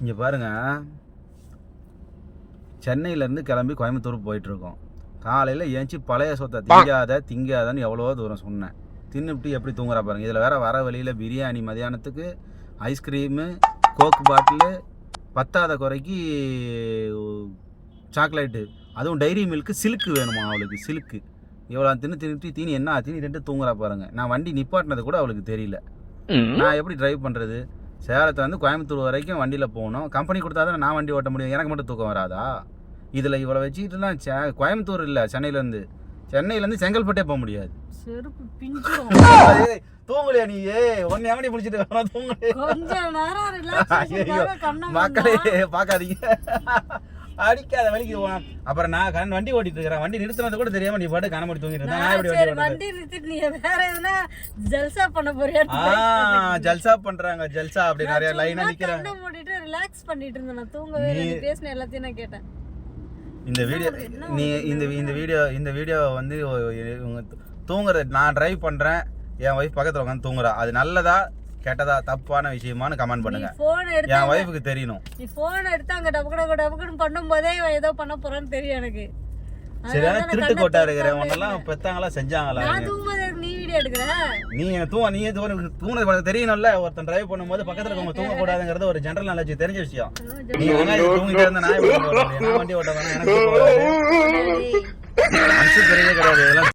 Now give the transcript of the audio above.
இங்கே பாருங்கள், சென்னையிலேருந்து கிளம்பி கோயம்புத்தூர் போயிட்டுருக்கோம். காலையில் ஏஞ்சி பழைய சொத்தை திங்காதன்னு எவ்வளோ தூரம் சொன்னேன். தின்னுபிட்டு எப்படி தூங்குறா பாருங்க. இதில் வேற வர வழியில் பிரியாணி, மதியானத்துக்கு ஐஸ்கிரீமு, கோக் பாட்டிலு, பத்தாத குறைக்கு சாக்லேட்டு, அதுவும் டைரி மில்க்கு, சில்க்கு வேணுமா அவளுக்கு. சில்க்கு இவ்வளோ தின்னுட்டு தீனி என்ன தின்னுட்டு தூங்குறா பாருங்க. நான் வண்டி நிப்பாட்டினது கூட அவளுக்கு தெரியல. நான் எப்படி டிரைவ் பண்ணுறது? சேலத்தை வந்து கோயம்புத்தூர் வரைக்கும் வண்டியில் போகணும். கம்பெனி கொடுத்தா தான் நான் வண்டி ஓட்ட முடியும். எனக்கு மட்டும் தூக்கம் வராதா? இதில் இவ்வளோ வச்சுக்கிட்டுலாம் கோயம்புத்தூர் இல்லை, சென்னையிலேருந்து செங்கல்பட்டே போக முடியாது. தூங்கலையா நீ? ஒன்னு எவனி பிடிச்சிட்டு மக்களே பார்க்காதீங்க, அடிக்காத வலிக்கு. அப்புறம் நான் வண்டி ஓட்டிட்டு இருக்கிறேன். வண்டி நிறுத்தினது கூட தெரியாம நீ பாட்டு கனமடி தூங்கிட்டு இருந்தேன். நான் எப்படி வண்டி நிறுத்திட்டு நீ வேற எதுனா ஜல்சா பண்ண போறியா? ஜல்சா பண்றாங்க, ஜல்சா அப்படி நிறைய லைனா நிக்கிறாங்க. கண்ணை மூடிட்டு ரிலாக்ஸ் பண்ணிட்டு இருந்தேன். நான் தூங்கவே இல்லை. நீ பேசின எல்லாத்தையும் நான் கேட்டேன். இந்த வீடியோ நீ இந்த வீடியோ வந்து தூங்குறது, நான் டிரைவ் பண்றேன், என் ஒய்ஃப் பக்கத்துல உட்காந்து தூங்குறா. அது நல்லதா கெட்டதா தப்பான விஷயமானு கமெண்ட் பண்ணுங்க. என் ஒய்ஃபுக்கு தெரியணும். நீ போன் எடுத்து அங்க டபக்குன்னு பண்ணும்போதே ஏதோ பண்ண போறான்னு தெரியும் எனக்கு. சரியான திருட்டு கோட்டா இருக்கிற உன்னெல்லாம் பெத்தாங்களா செஞ்சாங்களா? நான் தூங்கும்போது நீ வீடியோ எடுக்கிற? நீ தூங்குறது தெரியணும்ல. ஒருத்தன் டிரைவ் பண்ணும்போது பக்கத்துல இருக்கவங்க தூங்க கூடாதுங்கிறது ஒரு ஜெனரல் நாலேஜ் தெரிஞ்ச விஷயம். நீ தூங்கிட்டே இருந்தா நான் வண்டி ஓட்ட வேணா, எனக்கு தெரியவே கிடையாது.